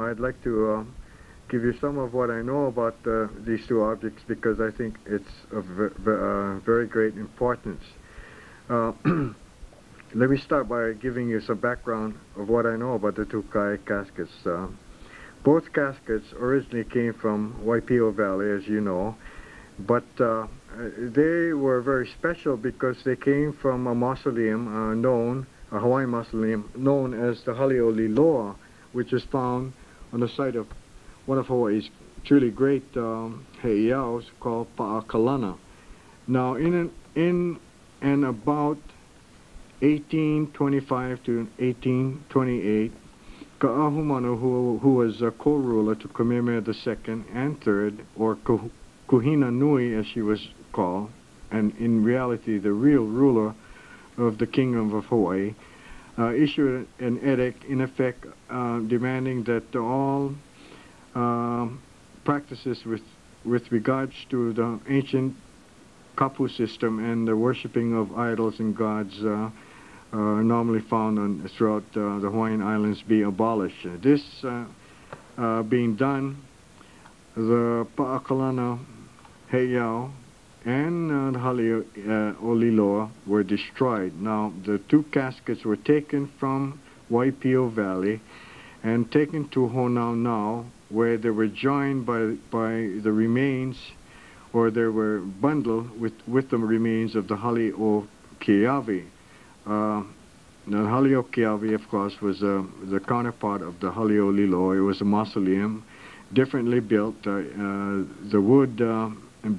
I'd like to give you some of what I know about these two objects because I think it's of very great importance. Let me start by giving you some background of what I know about the two Kai caskets. Both caskets originally came from Waipio Valley, as you know, but they were very special because they came from a mausoleum a Hawaiian mausoleum known as the Liliuokalani, which is found on the site of one of Hawaii's truly great heiaus called Paʻakalana. Now, in and about 1825 to 1828, Ka'ahumanu, who was a co-ruler to Kamehameha II and III, or Kuhina Nui as she was called, and in reality the real ruler of the Kingdom of Hawaii, issued an edict in effect demanding that all practices with regards to the ancient kapu system and the worshipping of idols and gods normally found throughout the Hawaiian Islands be abolished. This being done, the Paʻakalana heiau and the Liliuokalani were destroyed. Now, the two caskets were taken from Waipio Valley and taken to Honaunau, where they were joined by the remains, or they were bundled with the remains of the Liliuokalani. The Liliuokalani, of course, was the counterpart of the Liliuokalani. It was a mausoleum, differently built. The wood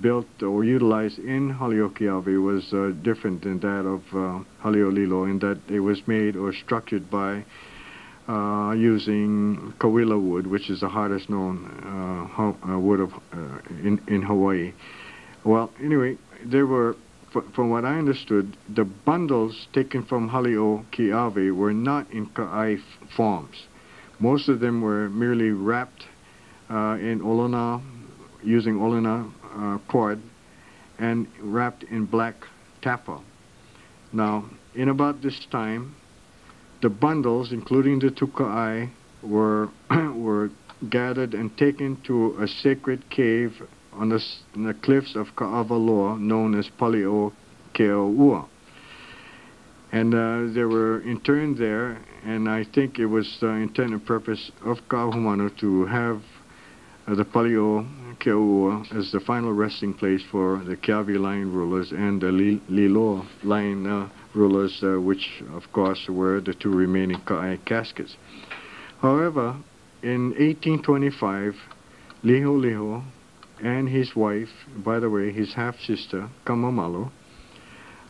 built or utilized in Liliuokalani was different than that of Liliuokalani, in that it was made or structured by using kawila wood, which is the hardest known wood of in Hawaii. Well, anyway, there were, from what I understood, the bundles taken from Liliuokalani were not in ka'ai forms. Most of them were merely wrapped in olona, using olona cord, and wrapped in black tapa. Now, in about this time, the bundles, including the two ka'ai, were gathered and taken to a sacred cave on the cliffs of Ka'awaloa, known as Pali'o and they were interned there, and I think it was the intent and purpose of Ka'ahumanu to have the Pali'o as the final resting place for the Keawe line rulers and the Lilo line rulers, which of course were the two remaining ka'ai caskets. However, in 1825, Liho and his wife, by the way, his half-sister, Kamamalu,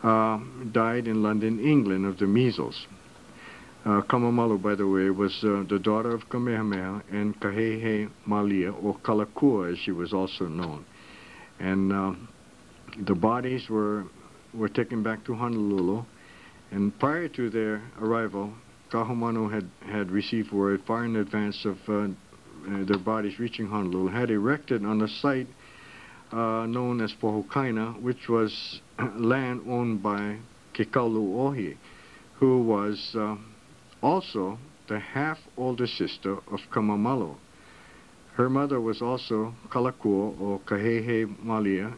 died in London, England, of the measles. Kamamalu, by the way, was the daughter of Kamehameha and Kahehe Malia, or Kalakaua as she was also known. And the bodies were taken back to Honolulu, and prior to their arrival, Ka'ahumanu had received word far in advance of their bodies reaching Honolulu, had erected on the site known as Pohukaina, which was land owned by Kekauluohi, who was also the half-older sister of Kamamalu. Her mother was also Kalakaua, or Kahehe Malia,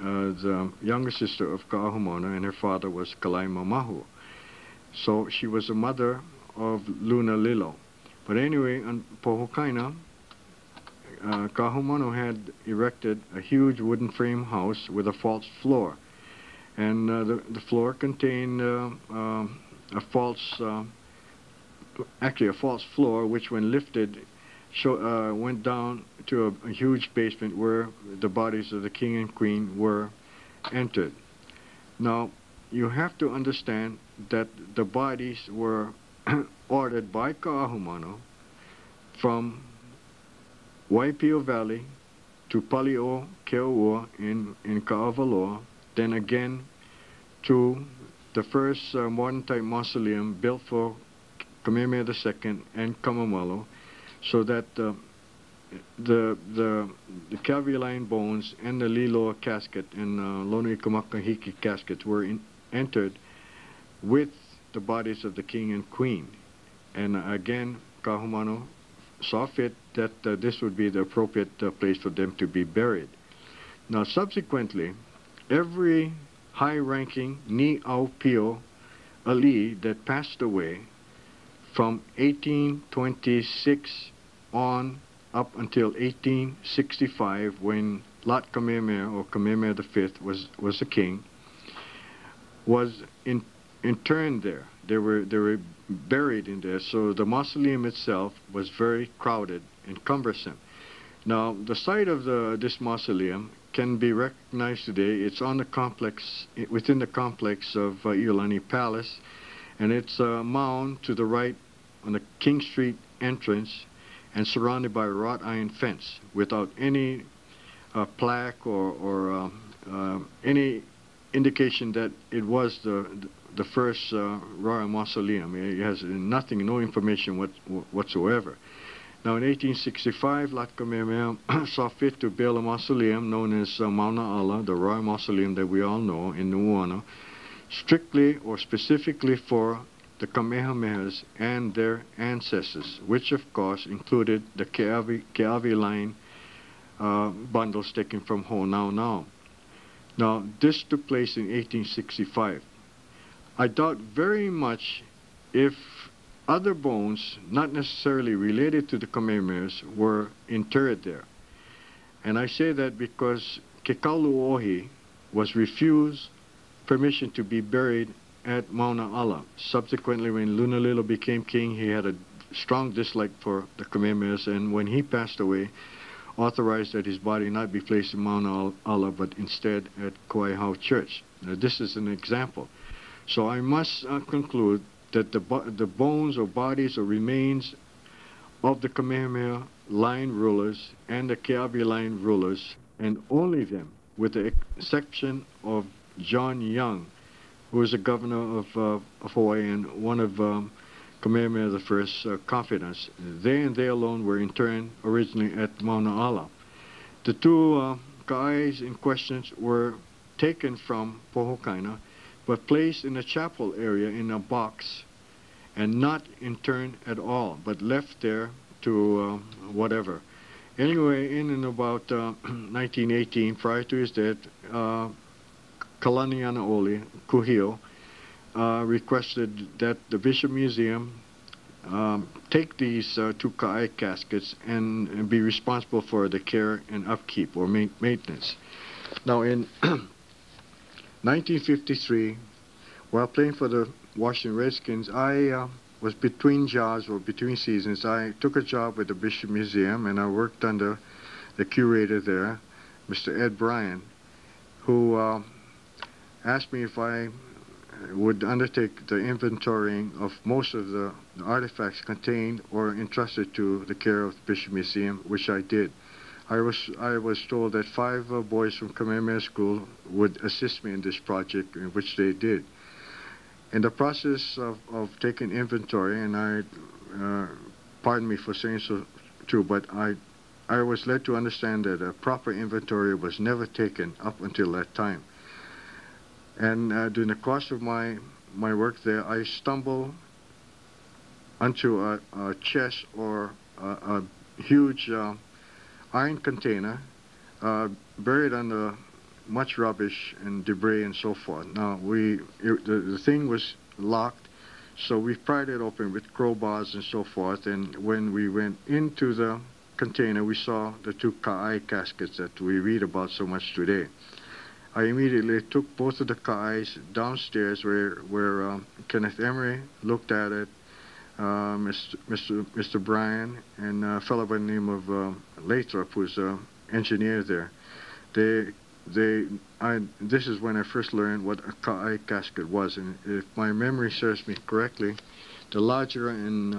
the younger sister of Ka'ahumanu, and her father was Kalaimamahu. So she was the mother of Luna Lilo. But anyway, on Pohukaina, Ka'ahumanu had erected a huge wooden frame house with a false floor. And the floor contained a false floor, which when lifted went down to a huge basement where the bodies of the king and queen were entered. Now, you have to understand that the bodies were ordered by Ka'ahumanu from Waipio Valley to Pali'o in Ka'awaloa, then again to the first modern-type mausoleum built for Kamehameha II and Kamamalu, so that the Keawe line bones and the Lilo casket and Lonoikamakahiki caskets were entered with the bodies of the king and queen. And again, Ka'ahumanu saw fit that this would be the appropriate place for them to be buried. Now, subsequently, every high-ranking Niho Palaoa Ali that passed away from 1826 on up until 1865, when Lot Kamehameha, or Kamehameha V, was the king, was interned there. They were buried in there. So the mausoleum itself was very crowded and cumbersome. Now, the site of this mausoleum can be recognized today. It's on the complex, within the complex of Iolani Palace, and it's a mound to the right on the King Street entrance, and surrounded by a wrought iron fence without any plaque or any indication that it was the first Royal Mausoleum. It has nothing, no information whatsoever. Now, in 1865, Lot Kamehameha saw fit to build a mausoleum known as Mauna Ala, the Royal Mausoleum that we all know in Nuuanu, strictly or specifically for the Kamehamehas and their ancestors, which of course included the Keawe line bundles taken from Hale Naua. Now, this took place in 1865. I doubt very much if other bones, not necessarily related to the Kamehamehas, were interred there. And I say that because Kekaluohi was refused permission to be buried at Mauna Ala. Subsequently, when Lunalilo became king, he had a strong dislike for the Kamehamehas, and when he passed away, authorized that his body not be placed in Mauna Ala, but instead at Kuhioʻs Church. Now, this is an example. So I must conclude that the bones or bodies or remains of the Kamehameha line rulers and the Keawe line rulers, and only them, with the exception of John Young, who was the governor of Hawaii and one of Kamehameha I's confidants. They and they alone were interned originally at Mauna Ala. The two ka'ais in question were taken from Pohokaina, but placed in a chapel area in a box and not interned at all, but left there to whatever. Anyway, in and about 1918, prior to his death, Kalanianaole, Kuhio, requested that the Bishop Museum take these two ka'ai caskets and be responsible for the care and upkeep or maintenance. Now, in 1953, while playing for the Washington Redskins, I was between jobs or between seasons. I took a job with the Bishop Museum, and I worked under the curator there, Mr. Ed Bryan, who asked me if I would undertake the inventorying of most of the artifacts contained or entrusted to the care of the Bishop Museum, which I did. I was told that 5 boys from Kamehameha School would assist me in this project, in which they did. In the process of taking inventory, and pardon me for saying so too, but I was led to understand that a proper inventory was never taken up until that time. And during the course of my work there, I stumbled onto a chest or a huge iron container buried under much rubbish and debris and so forth. Now, the thing was locked, so we pried it open with crowbars and so forth, and when we went into the container, we saw the 2 ka'ai caskets that we read about so much today. I immediately took both of the ka'ais downstairs where Kenneth Emery looked at it, Mr. Bryan, and a fellow by the name of Lathrop, who's an engineer there. This is when I first learned what a ka'ai casket was, and if my memory serves me correctly, the larger and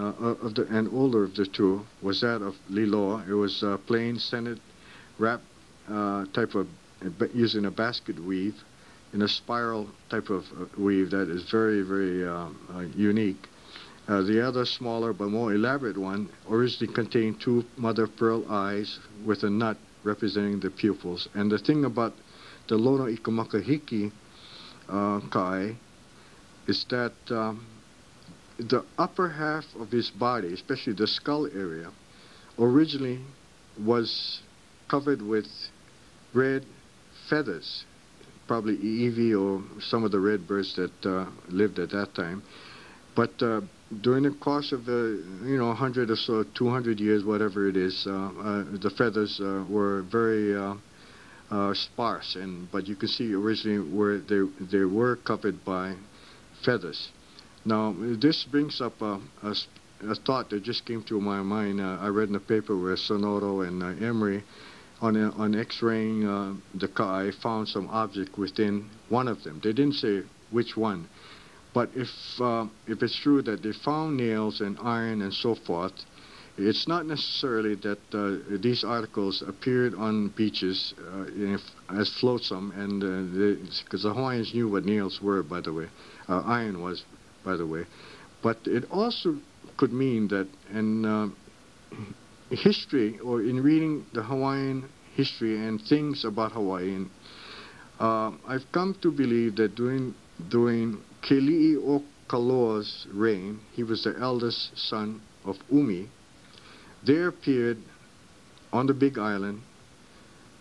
older of the two was that of Liloa. It was a plain sennit wrap type of, using a basket weave, in a spiral type of weave that is very, very unique. The other smaller but more elaborate one originally contained 2 mother-of-pearl eyes with a nut representing the pupils. And the thing about the Lonoikamakahiki ka'ai is that the upper half of his body, especially the skull area, originally was covered with red feathers, probably Evie or some of the red birds that lived at that time. But during the course of the 100 or so, 200 years, whatever it is, the feathers were very sparse, but you can see originally where they were covered by feathers. Now this brings up a thought that just came to my mind. I read in the paper where Sonoro and Emery on X-raying the Ka'ai found some object within one of them. They didn't say which one, but if it's true that they found nails and iron and so forth, it's not necessarily that these articles appeared on beaches as flotsam, and because the Hawaiians knew what nails were, by the way, iron was, by the way, but it also could mean that in history, or in reading the Hawaiian history and things about Hawaii, I've come to believe that during Liliuokalani's reign, he was the eldest son of Umi. There appeared on the Big Island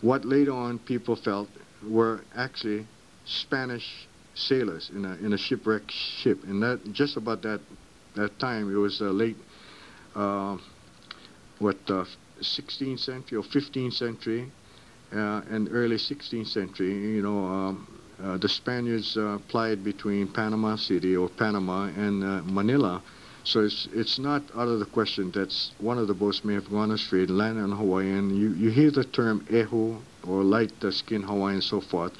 what later on people felt were actually Spanish sailors in a shipwrecked ship, and that just about that time, it was late 16th century or 15th century and early 16th century. The Spaniards plied between Panama City or Panama and Manila. So it's not out of the question that one of the boats may have gone astray, landed on Hawaii, and you hear the term ehu, or light-skinned Hawaiian and so forth,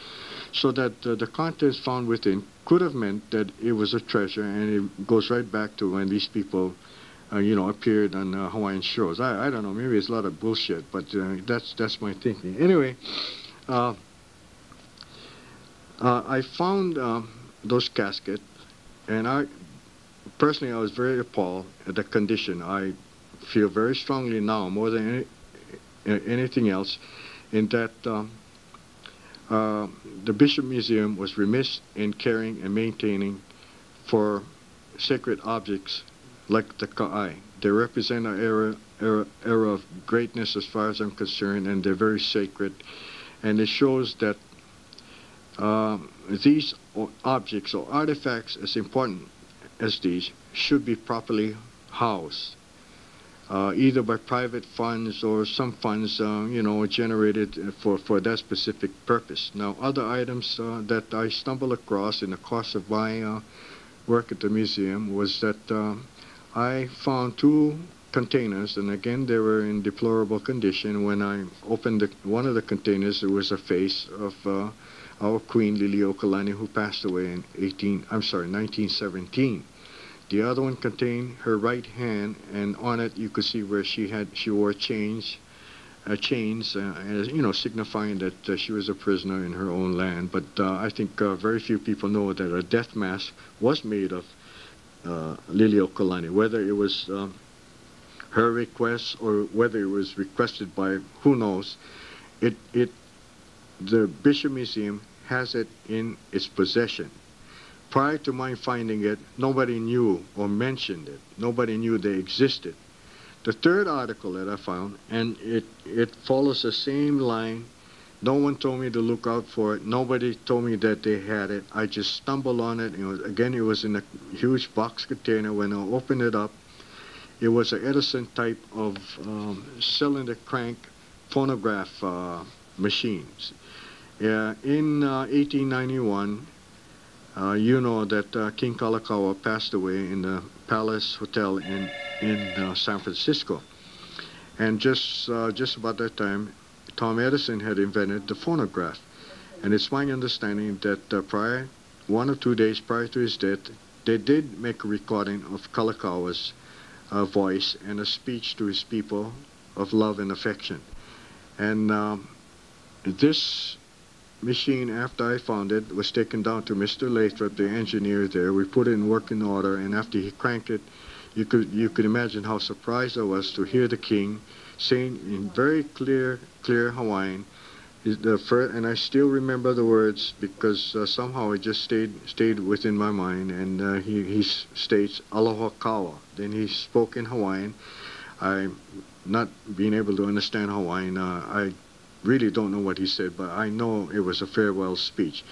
so that the contents found within could have meant that it was a treasure, and it goes right back to when these people, appeared on Hawaiian shores. I don't know, maybe it's a lot of bullshit, but that's my thinking. Anyway, I found those caskets, and personally, I was very appalled at the condition. I feel very strongly now, more than anything else, in that the Bishop Museum was remiss in caring and maintaining for sacred objects like the Ka'ai. They represent an era of greatness as far as I'm concerned, and they're very sacred. And it shows that these objects or artifacts, as important as these, should be properly housed, either by private funds or some funds, generated for that specific purpose. Now, other items that I stumbled across in the course of my work at the museum was that I found two containers, and again they were in deplorable condition. When I opened one of the containers, there was a face of our Queen Liliuokalani, who passed away in 1917. The other one contained her right hand, and on it you could see where she wore chains, signifying that she was a prisoner in her own land. But I think very few people know that a death mask was made of Liliuokalani, whether it was her request or whether it was requested by who knows. The Bishop Museum has it in its possession. Prior to my finding it, nobody knew or mentioned it. Nobody knew they existed. The third article that I found, and it follows the same line. No one told me to look out for it. Nobody told me that they had it. I just stumbled on it. It was in a huge box container. When I opened it up, it was an Edison type of cylinder crank phonograph machines. In 1891, you know that King Kalakaua passed away in the Palace Hotel in San Francisco, and just about that time, Tom Edison had invented the phonograph. And it's my understanding that 1 or 2 days prior to his death, they did make a recording of Kalakaua's voice and a speech to his people of love and affection. And this machine, after I found it, was taken down to Mr. Lathrop, the engineer there. We put it in working order, and after he cranked it, you could imagine how surprised I was to hear the king saying in very clear Hawaiian, and I still remember the words because somehow it just stayed within my mind. And he states "Aloha kaua." Then he spoke in Hawaiian. I, not being able to understand Hawaiian, I really don't know what he said, but I know it was a farewell speech.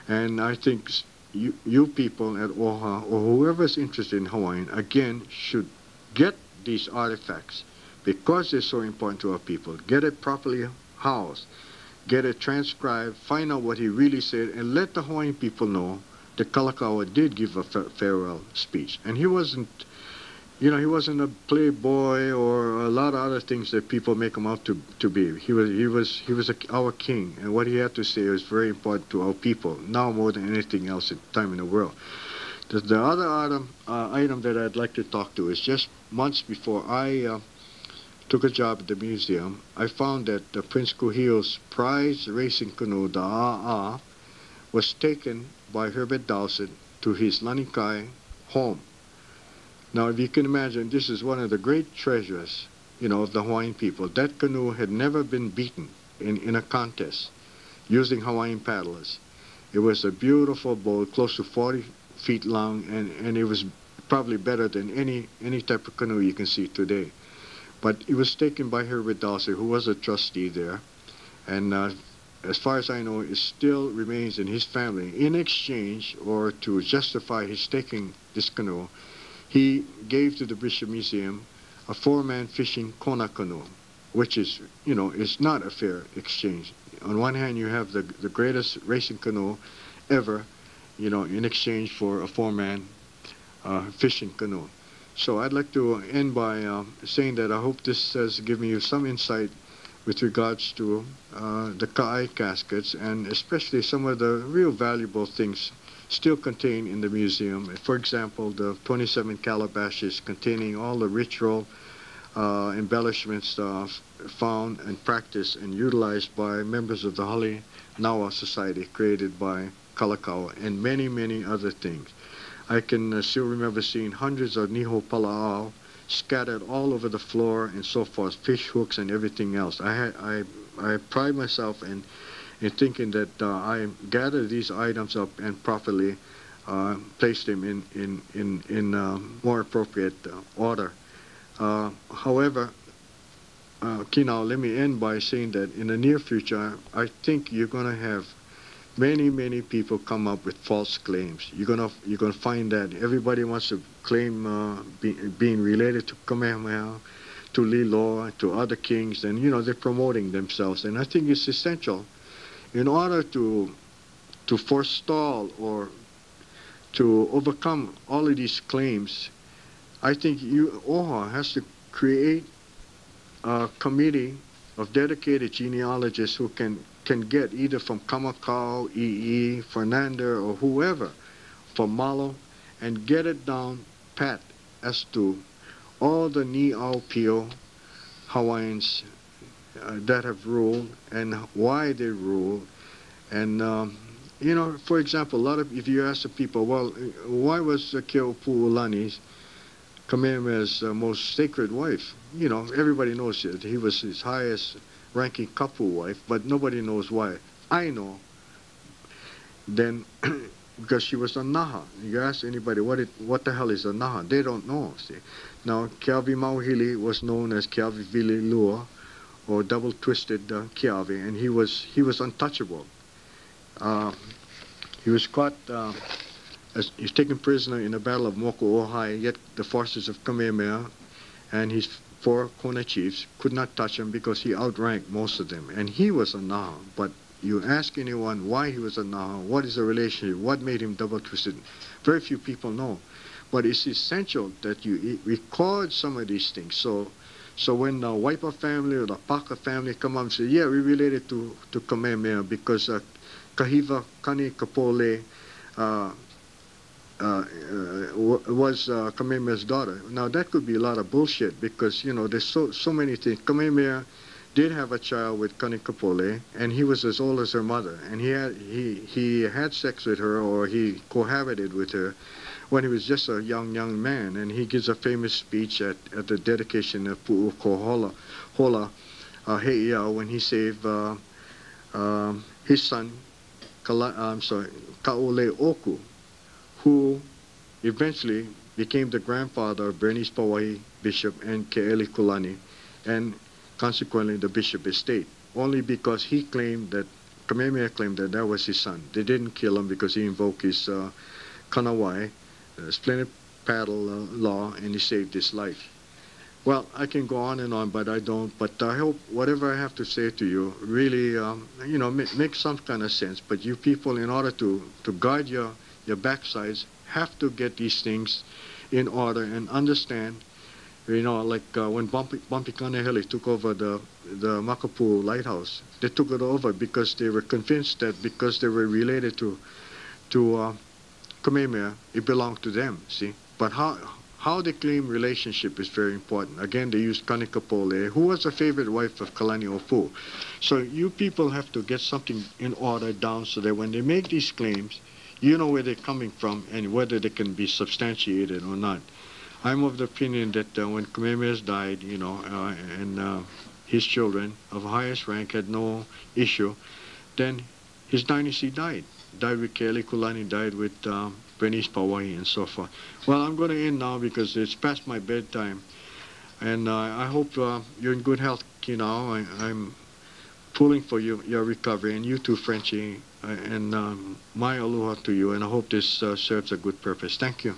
And I think you people at OHA, or whoever's interested in Hawaiian, again, should get these artifacts because they're so important to our people. Get it properly housed, get it transcribed, find out what he really said, and let the Hawaiian people know that Kalakaua did give a farewell speech. And he wasn't, you know, he wasn't a playboy or a lot of other things that people make him out to be. He was our king, and what he had to say was very important to our people, now more than anything else at the time in the world. The other item that I'd like to talk to is just months before I took a job at the museum, I found that the Prince Kuhioʻs prize racing canoe, the Aa, was taken by Herbert Dobson to his Lanikai home. Now, if you can imagine, this is one of the great treasures, you know, of the Hawaiian people. That canoe had never been beaten in a contest using Hawaiian paddlers. It was a beautiful boat, close to 40 feet long, and it was probably better than any type of canoe you can see today. But it was taken by Herbert Dobson, who was a trustee there, and as far as I know, it still remains in his family. In exchange, or to justify his taking this canoe, he gave to the British Museum a 4-man fishing kona canoe, which is, you know, is not a fair exchange. On one hand, you have the greatest racing canoe ever, you know, in exchange for a 4-man fishing canoe. So I'd like to end by saying that I hope this has given you some insight with regards to the Ka'ai caskets, and especially some of the real valuable things still contained in the museum. For example, the 27 calabashes containing all the ritual embellishments found and practiced and utilized by members of the Hale Naua Society created by Kalakaua, and many, many other things. I can still remember seeing hundreds of Niho Palaoa scattered all over the floor and so forth, fish hooks and everything else. I pride myself in thinking that I gathered these items up and properly placed them in more appropriate order. However, Kinau, let me end by saying that in the near future, I think you're going to have many people come up with false claims. You're gonna find that everybody wants to claim being related to Kamehameha, to Liloa, to other kings, and you know they're promoting themselves. And I think it's essential, in order to forestall or to overcome all of these claims. I think OHA has to create a committee of dedicated genealogists who can get either from Kamakau, EE, Fernando, or whoever from Malo, and get it down pat as to all the Ni'aupio Hawaiians that have ruled and why they ruled. And you know, for example, if you ask the people, well, why was Keopu'ulani Kamehameha's most sacred wife? You know, everybody knows that he was his highest ranking kapu wife, but nobody knows why. I know. Then, because she was a naha. You ask anybody, what the hell is a naha? They don't know, see. Now, Keawe Mauhili was known as Keawe Vililua, or double-twisted Keawe, and he was untouchable. He was caught, he was taken prisoner in the Battle of Moko Ohai, yet the forces of Kamehameha and his 4 Kona chiefs could not touch him because he outranked most of them. And he was a naha, but you ask anyone why he was a naha, what is the relationship, what made him double-twisted, very few people know. But it's essential that you record some of these things. So when the Waipa family or the Paka family come up and say, yeah, we related to Kamehameha because Kahiva Kani Kapole was Kamehameha's daughter. Now that could be a lot of bullshit because, you know, there's so many things. Kamehameha did have a child with Kani Kapole, and he was as old as her mother, and he had sex with her, or he cohabited with her when he was just a young man. And he gives a famous speech at the dedication of Pu'ukohola Heiau when he saved his son Kaule Oku, who eventually became the grandfather of Bernice Pauahi Bishop and Ke'elikulani, and consequently the Bishop estate, only because he claimed that, Kamehameha claimed that that was his son. They didn't kill him because he invoked his kanawai, splendid paddle law, and he saved his life. Well, I can go on, but I don't. But I hope whatever I have to say to you really, you know, make some kind of sense. But you people, in order to guard your backsides, have to get these things in order and understand. You know, like when Bumpy Kanehele took over the Makapu Lighthouse, they took it over because they were convinced that because they were related to Kamehameha, it belonged to them. See, but how they claim relationship is very important. Again, they used Kanikapole, who was a favorite wife of Kalani Ofu. So you people have to get something in order down so that when they make these claims, you know where they're coming from and whether they can be substantiated or not. I'm of the opinion that when Kamehameha died, you know, and his children of highest rank had no issue, then his dynasty died. Died with Ke'elikulani, died with Bernice Pauahi, and so forth. Well, I'm going to end now because it's past my bedtime. And I hope you're in good health, you know. I'm pulling for your recovery, and you too, Frenchie. And my aloha to you, and I hope this serves a good purpose. Thank you.